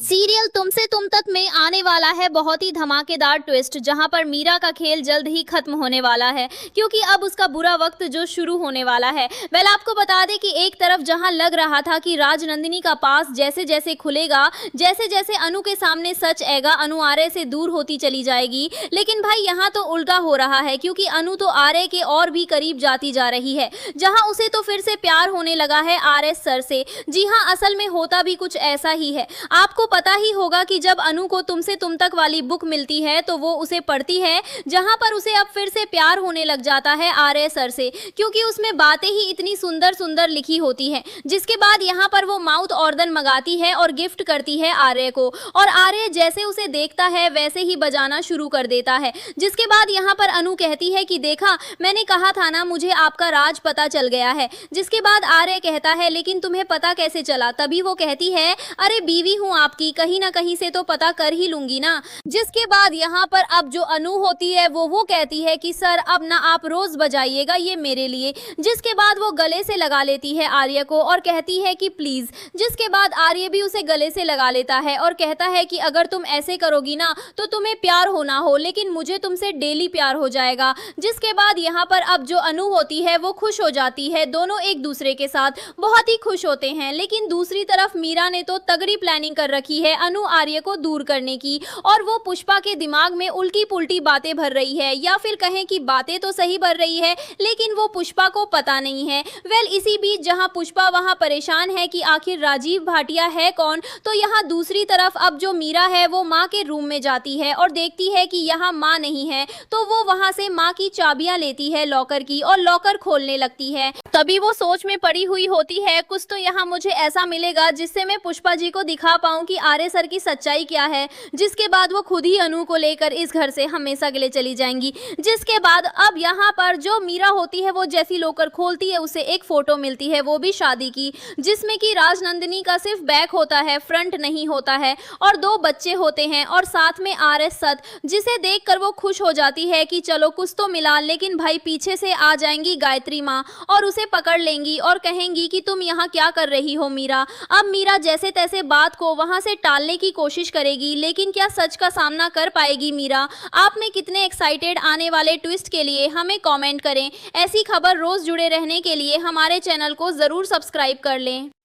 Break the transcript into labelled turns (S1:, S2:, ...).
S1: Serial तुमसे तुम तक में आने वाला है बहुत ही धमाकेदार ट्विस्ट, जहां पर मीरा का खेल जल्द ही खत्म होने वाला है, क्योंकि अब उसका बुरा वक्त जो शुरू होने वाला है। वेल, आपको बता दें कि एक तरफ जहां लग रहा था कि राजनंदिनी का पास जैसे जैसे खुलेगा, जैसे जैसे अनु के सामने सच आएगा, अनु आर्य से दूर होती चली जाएगी। लेकिन भाई यहाँ तो उल्टा हो रहा है, क्योंकि अनु तो आर्य के और भी करीब जाती जा रही है, जहाँ उसे तो फिर से प्यार होने लगा है आर्य सर से। जी हाँ, असल में होता भी कुछ ऐसा ही है। आपको पता ही होगा कि जब अनु को तुमसे तुम तक वाली बुक मिलती है तो वो उसे पढ़ती है, जहां पर उसे अब फिर से प्यार होने लग जाता है आर्य सर से, क्योंकि उसमें बातें ही इतनी सुंदर सुंदर लिखी होती हैं। जिसके बाद यहाँ पर वो माउथ ऑर्गन मंगाती है और गिफ्ट करती है आर्य को, और आर्य जैसे उसे देखता है वैसे ही बजाना शुरू कर देता है। जिसके बाद यहाँ पर अनु कहती है कि देखा, मैंने कहा था ना, मुझे आपका राज पता चल गया है। जिसके बाद आर्य कहता है लेकिन तुम्हें पता कैसे चला? तभी वो कहती है, अरे बीवी हूँ आपकी, कहीं ना कहीं से तो पता कर ही लूंगी ना। जिसके बाद यहाँ पर अब जो अनु होती है वो कहती है कि सर अब ना आप रोज बजाइएगा ये मेरे लिए। जिसके बाद वो गले से लगा लेती है आर्य को और कहती है कि प्लीज। जिसके बाद आर्य भी उसे गले से लगा लेता है और कहता है कि अगर तुम ऐसे करोगी ना तो तुम्हें प्यार होना हो, लेकिन मुझे तुमसे डेली प्यार हो जाएगा। जिसके बाद यहाँ पर अब जो अनु होती है वो खुश हो जाती है, दोनों एक दूसरे के साथ बहुत ही खुश होते हैं। लेकिन दूसरी तरफ मीरा ने तो तगड़ी प्लानिंग कर रखी है अनु आर्य को दूर करने की, और वो पुष्पा के दिमाग में उल्टी पुल्टी बातें भर रही है, या फिर कहें कि बातें तो सही भर रही है लेकिन वो पुष्पा को पता नहीं है। वेल, इसी बीच जहां पुष्पा वहां परेशान है कि आखिर राजीव भाटिया है कौन, तो यहाँ दूसरी तरफ अब जो मीरा है वो माँ के रूम में जाती है और देखती है कि यहाँ माँ नहीं है, तो वो वहां से माँ की चाबियां लेती है लॉकर की और लॉकर खोलने लगती है। तभी वो सोच में पड़ी हुई होती है, कुछ तो यहाँ मुझे ऐसा मिलेगा जिससे मैं पुष्पा जी को दिखा पाऊं कि आर्य सर की सच्चाई क्या है। जिसके बाद वो खुद ही अनु को लेकर इस घर से हमेशा के लिए चली जाएंगी। जिसके बाद अब यहाँ पर जो मीरा होती है वो जैसी लॉकर खोलती है उसे एक फोटो मिलती है, वो भी शादी की, जिसमें कि राजनंदिनी का सिर्फ बैक होता है, फ्रंट नहीं होता है, और दो बच्चे होते हैं और साथ में आर्य सत, जिसे देखकर वो खुश हो जाती है कि चलो कुछ तो मिला। लेकिन भाई पीछे से आ जाएंगी गायत्री माँ और उसे पकड़ लेंगी और कहेंगी कि तुम यहाँ क्या कर रही हो मीरा। अब मीरा जैसे तैसे बात को वहां से टालने की कोशिश करेगी, लेकिन क्या सच का सामना कर पाएगी मीरा? आप में कितने एक्साइटेड आने वाले ट्विस्ट के लिए हमें कमेंट करें। ऐसी खबर रोज जुड़े रहने के लिए हमारे चैनल को जरूर सब्सक्राइब कर लें।